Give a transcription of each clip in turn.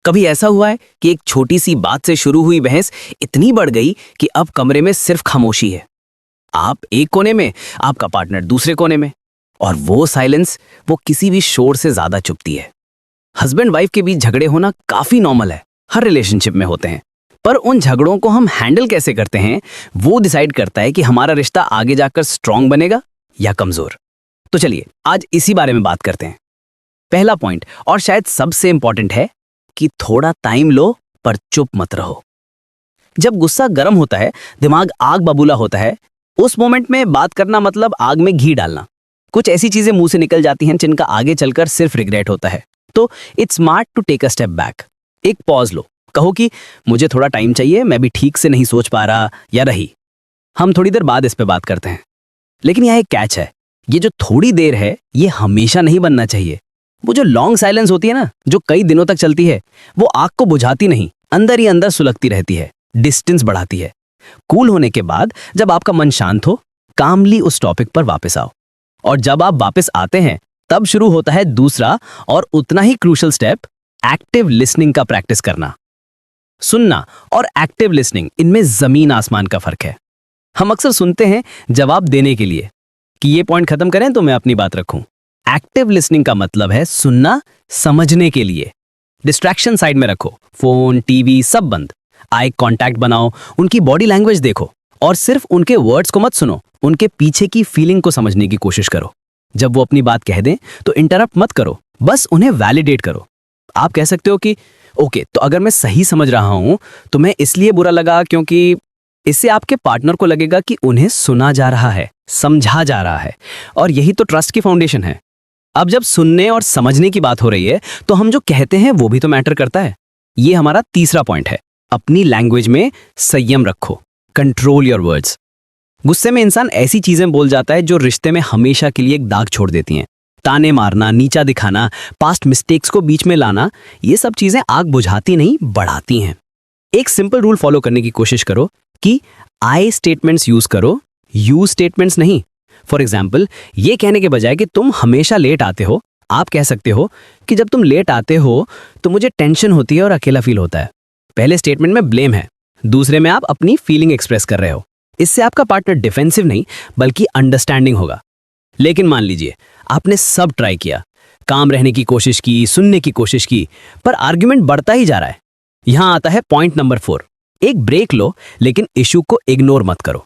कभी ऐसा हुआ है कि एक छोटी सी बात से शुरू हुई बहस इतनी बढ़ गई कि अब कमरे में सिर्फ खामोशी है। आप एक कोने में, आपका पार्टनर दूसरे कोने में, और वो साइलेंस वो किसी भी शोर से ज्यादा चुभती है। हस्बैंड वाइफ के बीच झगड़े होना काफी नॉर्मल है, हर रिलेशनशिप में होते हैं। पर उन झगड़ों को हम हैंडल कैसे करते हैं वो डिसाइड करता है कि हमारा रिश्ता आगे जाकर स्ट्रांग बनेगा या कमजोर। तो चलिए आज इसी बारे में बात करते हैं। पहला पॉइंट और शायद सबसे इंपॉर्टेंट है कि थोड़ा टाइम लो पर चुप मत रहो। जब गुस्सा गर्म होता है, दिमाग आग बबूला होता है, उस मोमेंट में बात करना मतलब आग में घी डालना। कुछ ऐसी चीजें मुंह से निकल जाती हैं जिनका आगे चलकर सिर्फ रिग्रेट होता है। तो it's smart to take a step back. एक पॉज लो, कहो कि मुझे थोड़ा टाइम चाहिए, मैं भी ठीक से नहीं सोच पा रहा या रही। हम थोड़ी देर बाद इस पे बात करते हैं। लेकिन यह एक कैच है, ये जो थोड़ी देर है ये हमेशा नहीं बनना चाहिए। वो जो लॉन्ग साइलेंस होती है ना, जो कई दिनों तक चलती है, वो आग को बुझाती नहीं, अंदर ही अंदर सुलगती रहती है, डिस्टेंस बढ़ाती है। कूल होने के बाद जब आपका मन शांत हो, कामली उस टॉपिक पर वापस आओ। और जब आप वापस आते हैं तब शुरू होता है दूसरा और उतना ही क्रूशियल स्टेप, एक्टिव लिसनिंग का प्रैक्टिस करना। सुनना और एक्टिव लिसनिंग, इनमें जमीन आसमान का फर्क है। हम अक्सर सुनते हैं जवाब देने के लिए कि ये पॉइंट खत्म करें तो मैं अपनी बात रखूं। एक्टिव लिसनिंग का मतलब है सुनना समझने के लिए। डिस्ट्रैक्शन साइड में रखो, फोन, टीवी सब बंद। आई कांटेक्ट बनाओ, उनकी बॉडी लैंग्वेज देखो और सिर्फ उनके वर्ड्स को मत सुनो, उनके पीछे की फीलिंग को समझने की कोशिश करो। जब वो अपनी बात कह दें तो इंटरप्ट मत करो, बस उन्हें वैलिडेट करो। आप कह सकते हो कि ओके, तो अगर मैं सही समझ रहा हूं तो मैं इसलिए बुरा लगा क्योंकि, इससे आपके पार्टनर को लगेगा कि उन्हें सुना जा रहा है, समझा जा रहा है, और यही तो ट्रस्ट की फाउंडेशन है। अब जब सुनने और समझने की बात हो रही है तो हम जो कहते हैं वो भी तो मैटर करता है। ये हमारा तीसरा पॉइंट है, अपनी लैंग्वेज में संयम रखो, कंट्रोल योर वर्ड्स। गुस्से में इंसान ऐसी चीजें बोल जाता है जो रिश्ते में हमेशा के लिए एक दाग छोड़ देती हैं। ताने मारना, नीचा दिखाना, पास्ट मिस्टेक्स को बीच में लाना, ये सब चीजें आग बुझाती नहीं, बढ़ाती हैं। एक सिंपल रूल फॉलो करने की कोशिश करो कि आई स्टेटमेंट्स यूज करो, यू स्टेटमेंट्स नहीं। फॉर एग्जाम्पल, ये कहने के बजाय कि तुम हमेशा लेट आते हो, आप कह सकते हो कि जब तुम लेट आते हो तो मुझे टेंशन होती है और अकेला फील होता है। पहले स्टेटमेंट में ब्लेम है, दूसरे में आप अपनी फीलिंग एक्सप्रेस कर रहे हो। इससे आपका पार्टनर डिफेंसिव नहीं बल्कि अंडरस्टैंडिंग होगा। लेकिन मान लीजिए आपने सब ट्राई किया, काम रहने की कोशिश की, सुनने की कोशिश की, पर आर्ग्यूमेंट बढ़ता ही जा रहा है। यहां आता है पॉइंट नंबर 4, एक ब्रेक लो लेकिन इशू को इग्नोर मत करो।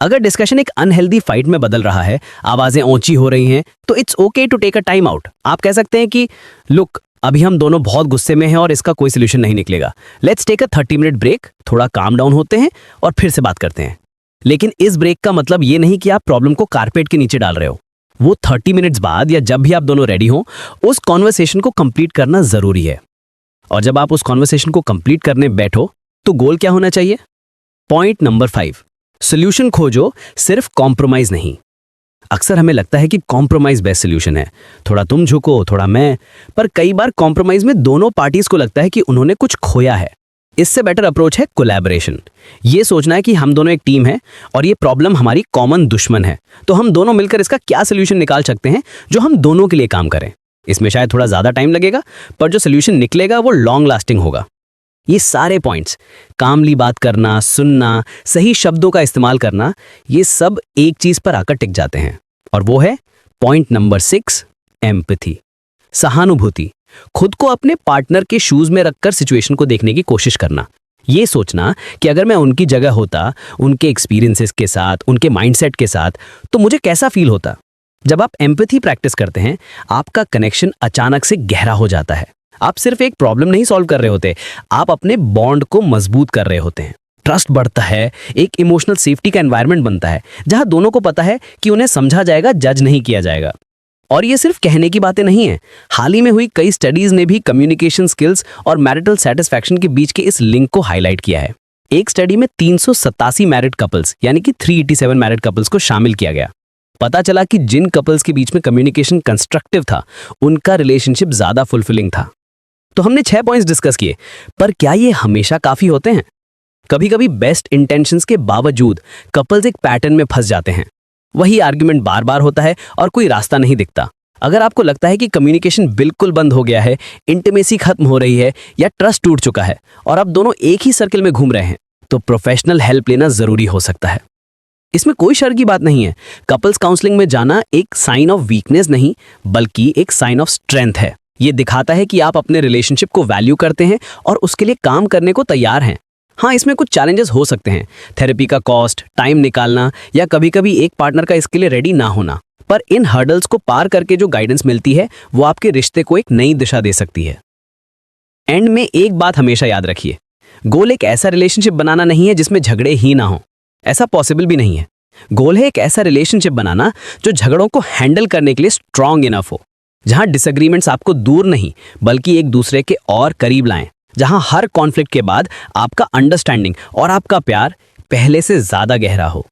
अगर डिस्कशन एक अनहेल्दी फाइट में बदल रहा है, आवाजें ऊंची हो रही हैं, तो it's okay to take a time out. आप कह सकते हैं कि लुक, अभी हम दोनों बहुत गुस्से में हैं और इसका कोई सोल्यूशन नहीं निकलेगा। Let's take a 30 minute break, थोड़ा काम डाउन होते हैं और फिर से बात करते हैं। लेकिन इस ब्रेक का मतलब ये नहीं कि आप प्रॉब्लम को कारपेट के नीचे डाल रहे हो। वो 30 मिनट्स बाद या जब भी आप दोनों रेडी हो, उस कॉन्वर्सेशन को कंप्लीट करना जरूरी है। और जब आप उस कॉन्वर्सेशन को कंप्लीट करने बैठो तो गोल क्या होना चाहिए? पॉइंट नंबर 5, सोल्यूशन खोजो, सिर्फ कॉम्प्रोमाइज नहीं। अक्सर हमें लगता है कि कॉम्प्रोमाइज बेस्ट सोल्यूशन है, थोड़ा तुम झुको थोड़ा मैं, पर कई बार कॉम्प्रोमाइज में दोनों पार्टीज को लगता है कि उन्होंने कुछ खोया है। इससे बेटर अप्रोच है कोलैबोरेशन। ये सोचना है कि हम दोनों एक टीम है और ये प्रॉब्लम हमारी कॉमन दुश्मन है, तो हम दोनों मिलकर इसका क्या सोल्यूशन निकाल सकते हैं जो हम दोनों के लिए काम करें। इसमें शायद थोड़ा ज्यादा टाइम लगेगा, पर जो सोल्यूशन निकलेगा वो लॉन्ग लास्टिंग होगा। ये सारे पॉइंट्स, कामली बात करना, सुनना, सही शब्दों का इस्तेमाल करना, ये सब एक चीज पर आकर टिक जाते हैं, और वो है पॉइंट नंबर 6, एम्पैथी, सहानुभूति। खुद को अपने पार्टनर के शूज में रखकर सिचुएशन को देखने की कोशिश करना। ये सोचना कि अगर मैं उनकी जगह होता, उनके एक्सपीरियंसेस के साथ, उनके माइंडसेट के साथ, तो मुझे कैसा फील होता। जब आप एम्पैथी प्रैक्टिस करते हैं, आपका कनेक्शन अचानक से गहरा हो जाता है। आप सिर्फ एक प्रॉब्लम नहीं सॉल्व कर रहे होते, आप अपने बॉन्ड को मजबूत कर रहे होते हैं। ट्रस्ट बढ़ता है, एक इमोशनल सेफ्टी का एनवायरनमेंट बनता है जहां दोनों को पता है कि उन्हें समझा जाएगा, जज नहीं किया जाएगा। और ये सिर्फ कहने की बातें नहीं है। हाल ही में हुई कई स्टडीज ने भी कम्युनिकेशन स्किल्स और मैरिटल सेटिस्फैक्शन के बीच के इस लिंक को हाईलाइट किया है। एक स्टडी में 387 मैरिड कपल्स यानी कि 387 मैरिड कपल्स को शामिल किया गया। पता चला कि जिन कपल्स के बीच में कम्युनिकेशन कंस्ट्रक्टिव था, उनका रिलेशनशिप ज्यादा फुलफिलिंग था। तो हमने 6 पॉइंट्स डिस्कस किए, पर क्या ये हमेशा काफी होते हैं? कभी कभी बेस्ट इंटेंशंस के बावजूद कपल्स एक पैटर्न में फंस जाते हैं। वही आर्ग्यूमेंट बार बार होता है और कोई रास्ता नहीं दिखता। अगर आपको लगता है कि कम्युनिकेशन बिल्कुल बंद हो गया है, इंटीमेसी खत्म हो रही है या ट्रस्ट टूट चुका है और आप दोनों एक ही सर्कल में घूम रहे हैं, तो प्रोफेशनल हेल्प लेना जरूरी हो सकता है। इसमें कोई शर्म की बात नहीं है। कपल्स काउंसलिंग में जाना एक साइन ऑफ वीकनेस नहीं, बल्कि एक साइन ऑफ स्ट्रेंथ है। ये दिखाता है कि आप अपने रिलेशनशिप को वैल्यू करते हैं और उसके लिए काम करने को तैयार हैं। हाँ, इसमें कुछ चैलेंजेस हो सकते हैं, थेरेपी का कॉस्ट, टाइम निकालना या कभी-कभी एक पार्टनर का इसके लिए रेडी ना होना। पर इन हर्डल्स को पार करके जो गाइडेंस मिलती है, वो आपके रिश्ते को एक नई दिशा दे सकती है। एंड में एक बात हमेशा याद रखिए, गोल एक ऐसा रिलेशनशिप बनाना नहीं है जिसमें झगड़े ही ना हो। ऐसा पॉसिबल भी नहीं है। गोल है एक ऐसा रिलेशनशिप बनाना जो झगड़ों को हैंडल करने के लिए स्ट्रांग इनफ हो, जहां डिसएग्रीमेंट्स आपको दूर नहीं बल्कि एक दूसरे के और करीब लाएं, जहां हर कॉन्फ्लिक्ट के बाद आपका अंडरस्टैंडिंग और आपका प्यार पहले से ज्यादा गहरा हो।